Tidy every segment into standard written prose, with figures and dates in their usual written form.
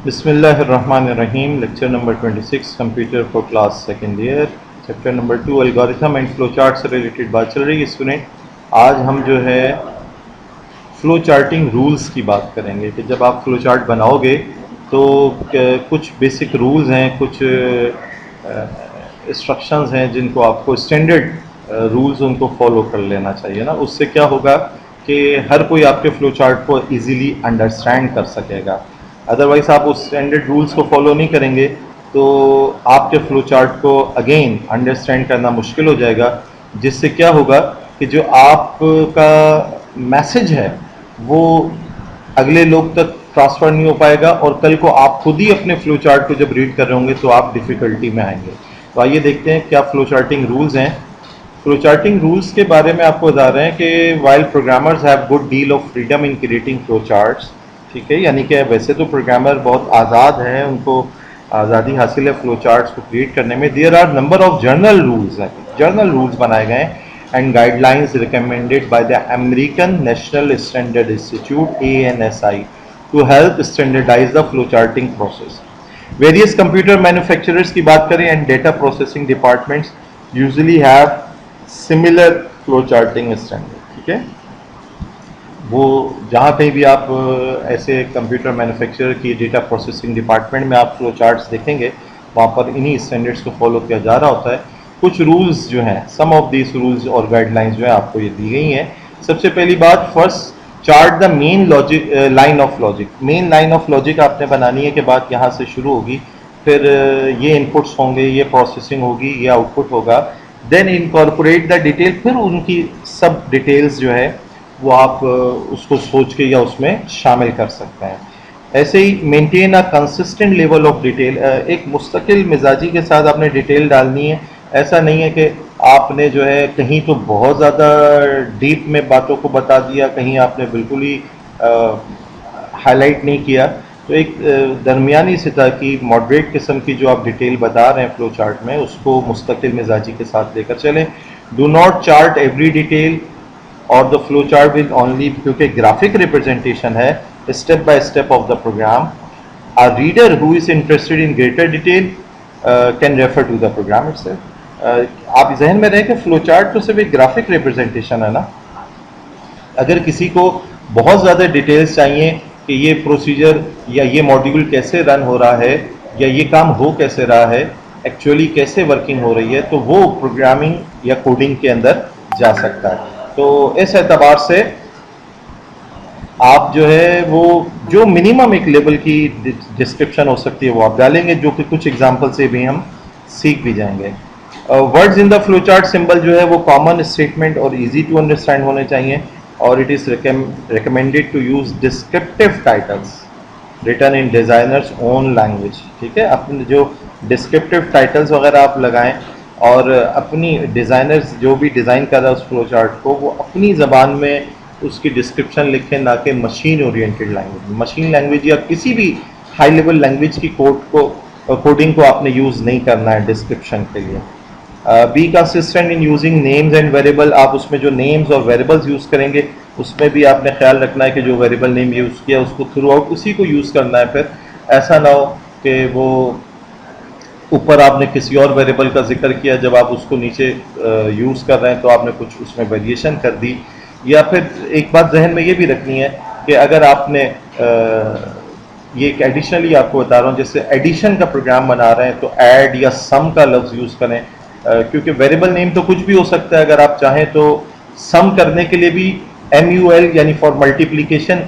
बिस्मिल्लाहिर्रहमानिर्रहीम। Lecture number 26 computer for class second year, chapter number 2 algorithm and flow chart से related बात चल रही है स्टूडेंट। आज हम जो है फ्लो चार्टिंग रूल्स की बात करेंगे कि जब आप फ्लो चार्ट बनाओगे तो कुछ बेसिक रूल्स हैं, कुछ इंस्ट्रक्शंस हैं जिनको आपको स्टैंडर्ड रूल्स उनको फॉलो कर लेना चाहिए ना। उससे क्या होगा कि हर कोई आपके फ्लो चार्ट को इजीली अंडरस्टैंड कर सकेगा। अदरवाइज आप उस स्टैंडर्ड रूल्स को फॉलो नहीं करेंगे तो आपके फ्लो चार्ट को अगेन अंडरस्टैंड करना मुश्किल हो जाएगा, जिससे क्या होगा कि जो आपका मैसेज है वो अगले लोग तक ट्रांसफ़र नहीं हो पाएगा और कल को आप खुद ही अपने फ्लो चार्ट को जब रीड कर रहे होंगे तो आप डिफ़िकल्टी में आएंगे। तो आइए देखते हैं क्या फ्लो चार्टिंग रूल्स हैं। फ्लो चार्टिंग रूल्स के बारे में आपको बता रहे हैं कि while programmers have good deal of freedom in creating flow charts, ठीक है, यानी कि वैसे तो प्रोग्रामर बहुत आज़ाद हैं, उनको आज़ादी हासिल है फ्लो चार्ट्स को क्रिएट करने में। There are number of general rules हैं, जर्नल रूल्स बनाए गए हैं and guidelines recommended by the American National Standard Institute (ANSI) to help standardize the flowcharting process. Various computer manufacturers की बात करें and data processing departments usually have similar flowcharting standard, ठीक है। वो जहाँ कहीं भी आप ऐसे कंप्यूटर मैन्युफैक्चरर की डेटा प्रोसेसिंग डिपार्टमेंट में आप फ्लो चार्ट्स देखेंगे, वहाँ पर इन्हीं स्टैंडर्ड्स को फॉलो किया जा रहा होता है। कुछ रूल्स जो हैं, सम ऑफ दीज रूल्स और गाइडलाइंस जो है आपको ये दी गई हैं। सबसे पहली बात, first chart the main logic, line of logic. Main line of logic आपने बनानी है कि बात यहाँ से शुरू होगी, फिर ये इनपुट्स होंगे, ये प्रोसेसिंग होगी, ये आउटपुट होगा, देन इनकॉर्पोरेट द डिटेल, फिर उनकी सब डिटेल्स जो है वो आप उसको सोच के या उसमें शामिल कर सकते हैं। ऐसे ही maintain a consistent level of detail, एक मुस्तकिल मिजाजी के साथ आपने डिटेल डालनी है। ऐसा नहीं है कि आपने जो है कहीं तो बहुत ज़्यादा डीप में बातों को बता दिया, कहीं आपने बिल्कुल ही हाईलाइट नहीं किया। तो एक दरमियानी सतह की मॉडरेट किस्म की जो आप डिटेल बता रहे हैं फ्लो चार्ट में, उसको मुस्तकिल मिजाजी के साथ लेकर चलें। Do not chart every detail और the flow chart will only, क्योंकि ग्राफिक रिप्रेजेंटेशन है step by step of the program. A reader who is interested in greater detail can refer to the program itself. आप जहन में रहे कि flow chart तो सिर्फ एक ग्राफिक रिप्रेजेंटेशन है ना। अगर किसी को बहुत ज़्यादा डिटेल्स चाहिए कि ये प्रोसीजर या ये मॉड्यूल कैसे रन हो रहा है या ये काम हो कैसे रहा है, एक्चुअली कैसे वर्किंग हो रही है, तो वो प्रोग्रामिंग या कोडिंग के अंदर जा सकता है। तो इस एतबार से आप जो है वो जो मिनिमम एक लेवल की डिस्क्रिप्शन हो सकती है वो आप डालेंगे, जो कि कुछ एग्जांपल से भी हम सीख भी जाएंगे। Words in the flow chart symbol जो है वो कॉमन स्टेटमेंट और इजी टू अंडरस्टैंड होने चाहिए, और it is recommended to use descriptive titles written in designers own language, ठीक है। अपने जो डिस्क्रिप्टिव टाइटल्स वगैरह आप लगाएं और अपनी डिज़ाइनर्स जो भी डिज़ाइन कर रहा है उस फ्लो चार्ट को, वो अपनी ज़बान में उसकी डिस्क्रिप्शन लिखें, ना कि machine oriented language. Machine language या किसी भी हाई लेवल लैंग्वेज की कोडिंग को आपने यूज़ नहीं करना है डिस्क्रिप्शन के लिए। Be consistent in using names and variable. आप उसमें जो नेम्स और वेरिएबल्स यूज़ करेंगे उसमें भी आपने ख्याल रखना है कि जो वेरिएबल नेम यूज़ किया उसको थ्रू आउट उसी को यूज़ करना है। फिर ऐसा ना हो कि वो ऊपर आपने किसी और वेरिएबल का जिक्र किया, जब आप उसको नीचे यूज़ कर रहे हैं तो आपने कुछ उसमें वेरिएशन कर दी। या फिर एक बात जहन में ये भी रखनी है कि अगर आपने ये एक एडिशनली आपको बता रहा हूँ, जैसे एडिशन का प्रोग्राम बना रहे हैं तो ऐड या सम का लफ्ज़ यूज़ करें, क्योंकि वेरिएबल नेम तो कुछ भी हो सकता है। अगर आप चाहें तो सम करने के लिए भी MUL यानी फॉर मल्टीप्लिकेशन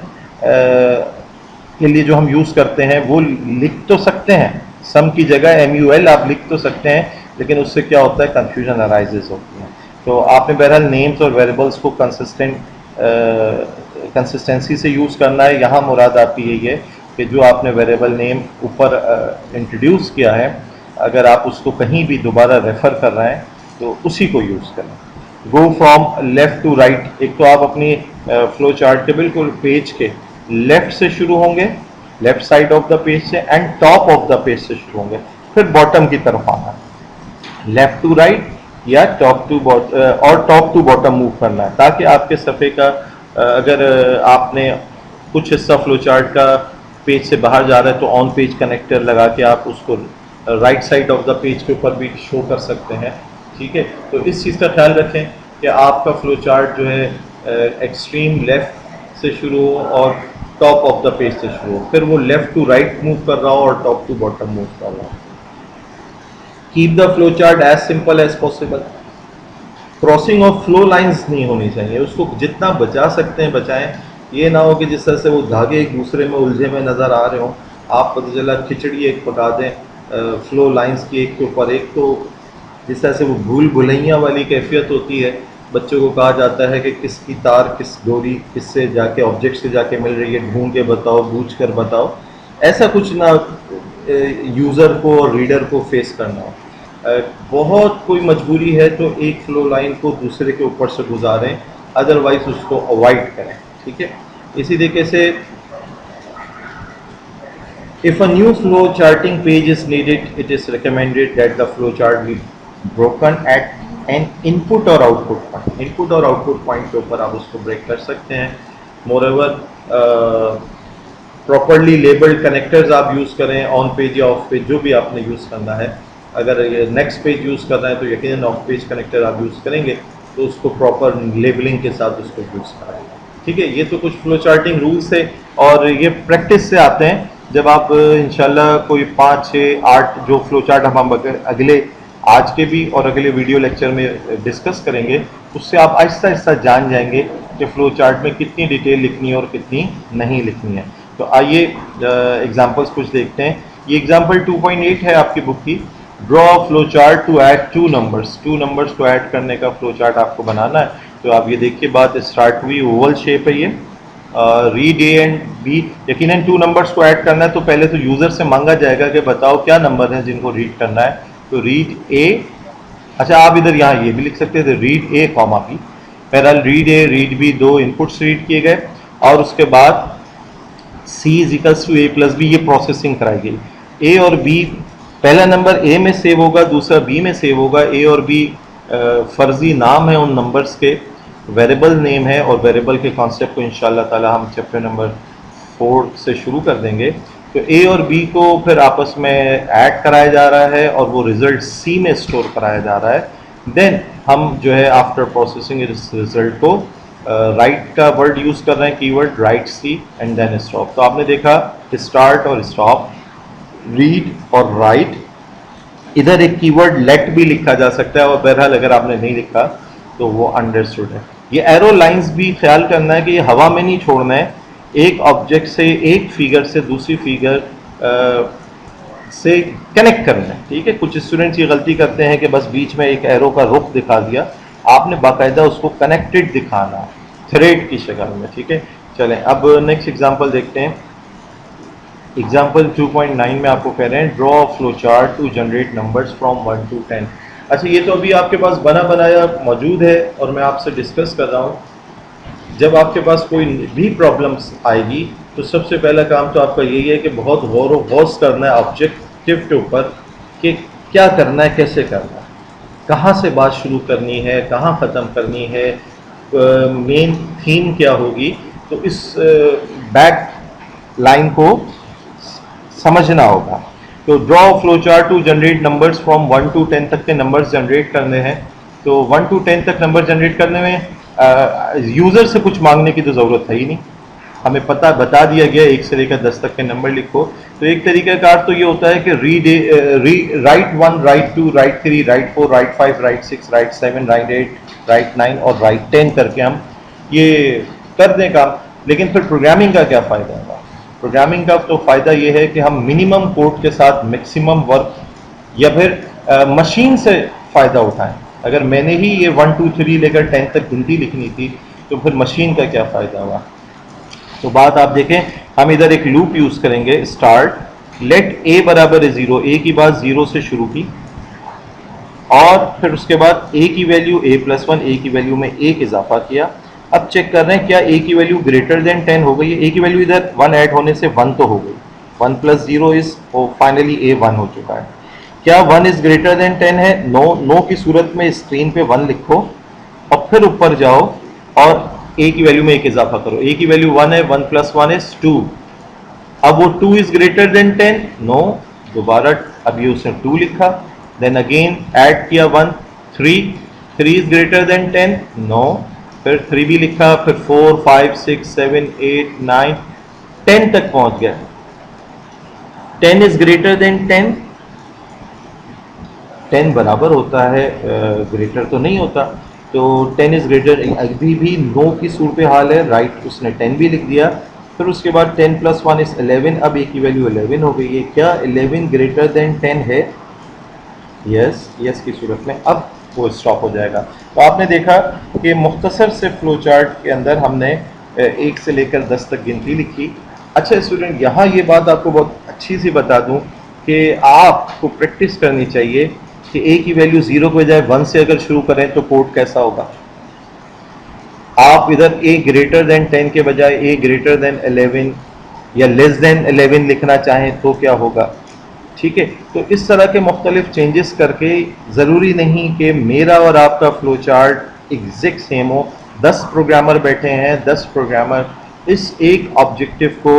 के लिए जो हम यूज़ करते हैं वो लिख तो सकते हैं, सम की जगह MUL आप लिख तो सकते हैं, लेकिन उससे क्या होता है, कंफ्यूजन अराइजेस होती है। तो आपने बहरहाल नेम्स और वेरिएबल्स को कंसिस्टेंसी से यूज़ करना है। यहाँ मुराद आपकी यही है कि जो आपने वेरिएबल नेम ऊपर इंट्रोड्यूस किया है, अगर आप उसको कहीं भी दोबारा रेफ़र कर रहे हैं तो उसी को यूज़ करें। Go from left to right. एक तो आप अपनी फ्लो चार्ट के बिल्कुल पेज के लेफ़्ट से शुरू होंगे, left side of the page से, and top of the page से शुरू होंगे, फिर बॉटम की तरफ आना, लेफ़्ट टू राइट या टॉप टू बॉटम मूव करना है, ताकि आपके सफ़े का अगर आपने कुछ हिस्सा फ्लो चार्ट का पेज से बाहर जा रहा है तो ऑन पेज कनेक्टर लगा के आप उसको right side of the page के ऊपर भी शो कर सकते हैं। ठीक है, तो इस चीज़ का ख्याल रखें कि आपका फ्लो चार्ट जो है एक्सट्रीम लेफ्ट से शुरू हो और टॉप ऑफ द पेज से शुरू हो, फिर वो लेफ्ट टू राइट मूव कर रहा हो और टॉप टू बॉटम मूव कर रहा हो। Keep the flow chart as simple as possible. Crossing of flow lines नहीं होनी चाहिए, उसको जितना बचा सकते हैं बचाएं। ये ना हो कि जिस तरह से वो धागे एक दूसरे में उलझे में नज़र आ रहे हो, आप पता चला खिचड़ी एक पका दें फ्लो लाइंस की एक के ऊपर एक, तो जिस तरह से वो भूल भुलैया वाली कैफियत होती है। बच्चों को कहा जाता है कि किसकी तार किस डोरी किससे जाके ऑब्जेक्ट से जाके मिल रही है, ढूंढ के बताओ, बूझ कर बताओ। ऐसा कुछ ना यूज़र को और रीडर को फेस करना हो। बहुत कोई मजबूरी है तो एक फ्लो लाइन को दूसरे के ऊपर से गुजारें, अदरवाइज उसको अवॉइड करें। ठीक है, इसी तरीके से if a new flow charting page is needed, it is recommended that the flow chart be broken at an input or output point. Input और output point के ऊपर आप उसको ब्रेक कर सकते हैं। मोreover प्रॉपरली लेबल्ड कनेक्टर्स आप यूज़ करें, ऑन पेज या ऑफ पेज जो भी आपने यूज़ करना है। अगर ये नेक्स्ट पेज यूज़ करना है तो यकीनन ऑफ पेज कनेक्टर आप यूज़ करेंगे तो उसको प्रॉपर लेबलिंग के साथ उसको यूज़ करें। ठीक है, ये तो कुछ फ्लो चार्टिंग रूल्स है और ये प्रैक्टिस से आते हैं। जब आप इंशाल्लाह कोई 5, 6, 8 जो फ्लो चार्ट हम अगले आज के भी और अगले वीडियो लेक्चर में डिस्कस करेंगे, उससे आप आहिस्ता आहिस्ता जान जाएंगे कि फ्लो चार्ट में कितनी डिटेल लिखनी है और कितनी नहीं लिखनी है। तो आइए एग्जांपल्स कुछ देखते हैं। ये एग्जांपल 2.8 है आपकी बुक की। Draw flow chart to add two numbers को ऐड करने का फ्लो चार्ट आपको बनाना है। तो आप ये देखिए, बात स्टार्ट हुई, ओवल शेप है ये। रीड ए एंड बी, यकीनन 2 नंबर्स को ऐड करना है तो पहले तो यूज़र से मांगा जाएगा कि बताओ क्या नंबर हैं जिनको रीड करना है। तो रीड ए, अच्छा आप इधर यहाँ ये भी लिख सकते थे, रीड ए कॉमा बी। बहरहाल read A read B 2 inputs read किए गए और उसके बाद C is equals to A plus B, ये प्रोसेसिंग कराई गई। ए और बी, पहला नंबर ए में सेव होगा, दूसरा बी में सेव होगा। ए और बी फर्जी नाम है उन नंबर्स के, वेरिएबल नेम है और वेरिएबल के कॉन्सेप्ट को इंशाल्लाह ताला हम चैप्टर नंबर 4 से शुरू कर देंगे। तो ए और बी को फिर आपस में ऐड कराया जा रहा है और वो रिजल्ट सी में स्टोर कराया जा रहा है। देन हम जो है आफ्टर प्रोसेसिंग इस रिजल्ट को राइट का वर्ड यूज़ कर रहे हैं, keyword write C and then stop. तो आपने देखा स्टार्ट और स्टॉप, रीड और राइट। इधर एक कीवर्ड लेट भी लिखा जा सकता है और बहरहाल अगर आपने नहीं लिखा तो वो अंडरस्टूड है। ये एरो लाइंस भी ख्याल करना है कि ये हवा में नहीं छोड़ना है, एक ऑब्जेक्ट से एक फिगर से दूसरी फिगर से कनेक्ट करना है। ठीक है, कुछ स्टूडेंट्स ये गलती करते हैं कि बस बीच में एक एरो का रुख दिखा दिया, आपने बाकायदा उसको कनेक्टेड दिखाना है थ्रेड की शक्ल में। ठीक है, चलें अब नेक्स्ट एग्जांपल देखते हैं। एग्जाम्पल 2.9 में आपको कह रहे हैं draw flow chart to generate numbers from 1 to 10। अच्छा, ये तो अभी आपके पास बना बनाया मौजूद है और मैं आपसे डिस्कस कर रहा हूँ। जब आपके पास कोई भी प्रॉब्लम्स आएगी तो सबसे पहला काम तो आपका यही है कि बहुत गौर व गौस करना है ऑब्जेक्टिव के ऊपर कि क्या करना है, कैसे करना है, कहाँ से बात शुरू करनी है, कहाँ ख़त्म करनी है, मेन थीम क्या होगी। तो इस बैक लाइन को समझना होगा। तो draw flow chart to generate numbers from 1 to 10 तक के नंबर्स जनरेट करने हैं। तो 1 to 10 तक नंबर जनरेट करने में यूज़र से कुछ मांगने की तो ज़रूरत है ही नहीं, हमें बता दिया गया 1 से लेकर 10 तक के नंबर लिखो। तो एक तरीक़ाकार तो ये होता है कि right 1, right 2, right 3, right 4, right 5, right 6, right 7, right 8, right 9 और राइट 10 करके हम ये कर दें काम। लेकिन फिर प्रोग्रामिंग का क्या फ़ायदा होगा? प्रोग्रामिंग का तो फ़ायदा ये है कि हम मिनिमम कोड के साथ मैक्सिमम वर्क या फिर मशीन से फ़ायदा उठाएं। अगर मैंने ही ये 1 2 3 लेकर 10 तक गिनती लिखनी थी तो फिर मशीन का क्या फ़ायदा हुआ? तो बात आप देखें, हम इधर एक लूप यूज़ करेंगे, स्टार्ट लेट ए बराबर है 0, ए की बात 0 से शुरू की और फिर उसके बाद ए की वैल्यू a+1, ए की वैल्यू में 1 इजाफा किया। अब चेक कर रहे हैं क्या ए की वैल्यू ग्रेटर देन 10 हो गई है। ए की वैल्यू इधर 1 ऐड होने से 1 तो हो गई, 1 + 0 इज फाइनली ए 1 हो चुका है। क्या 1 इज ग्रेटर देन 10 है? नो की सूरत में स्क्रीन पे 1 लिखो और फिर ऊपर जाओ और ए की वैल्यू में 1 इजाफा करो। ए की वैल्यू 1 है, 1 + 1 इज 2, अब वो 2 इज ग्रेटर देन 10, नो, दोबारा अभी उसने 2 लिखा, देन अगेन ऐड किया 1, 3, 3 इज ग्रेटर देन 10, नो, फिर 3 भी लिखा, फिर 4, 5, 6, 7, 8, 9, 10 तक पहुंच गया। 10 इज ग्रेटर देन 10, 10 बराबर होता है, ग्रेटर तो नहीं होता, तो 10 इज ग्रेटर, अभी भी नो की सूरत हाल है, राइट, उसने 10 भी लिख दिया। फिर उसके बाद 10 + 1 इज 11, अब ए की वैल्यू 11 हो गई है, क्या 11 ग्रेटर देन 10 है? यस, यस की सूरत में अब वो स्टॉप हो जाएगा। तो आपने देखा कि मुख्तसर से फ्लो चार्ट के अंदर हमने 1 से लेकर 10 तक गिनती लिखी। अच्छा स्टूडेंट, यहाँ ये बात आपको बहुत अच्छी सी बता दूं कि आपको प्रैक्टिस करनी चाहिए कि ए की वैल्यू 0 के बजाय 1 से अगर शुरू करें तो कोड कैसा होगा। आप इधर ए ग्रेटर देन 10 के बजाय ए ग्रेटर देन 11 या लेस देन 11 लिखना चाहें तो क्या होगा, ठीक है। तो इस तरह के मुख्तलिफ चेंजेस करके, ज़रूरी नहीं कि मेरा और आपका फ्लो चार्ट एग्जैक्ट सेम हो। 10 प्रोग्रामर बैठे हैं, 10 प्रोग्रामर इस एक ऑब्जेक्टिव को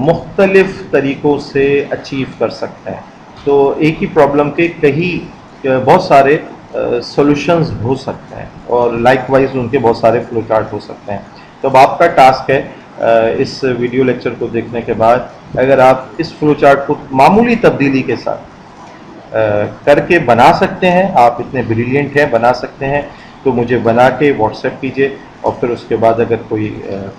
मुख्तलिफ तरीक़ों से अचीव कर सकते हैं। तो एक ही प्रॉब्लम के कई बहुत सारे सॉल्यूशंस हो सकते हैं और लाइकवाइज उनके बहुत सारे फ्लो चार्ट हो सकते हैं। तो अब आपका टास्क है इस वीडियो लेक्चर को देखने के बाद, अगर आप इस फ्लो चार्ट को मामूली तब्दीली के साथ करके बना सकते हैं, आप इतने ब्रिलियंट हैं, बना सकते हैं, तो मुझे बना के व्हाट्सएप कीजिए और फिर उसके बाद अगर कोई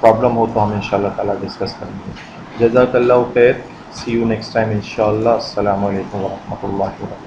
प्रॉब्लम हो तो हम इंशाल्लाह ताला डिस्कस करेंगे। जज़ाकल्लाहु खैर, सी यू नेक्स्ट टाइम इंशाल्लाह। अस्सलामु अलैकुम व रहमतुल्लाहि व बरकातहू।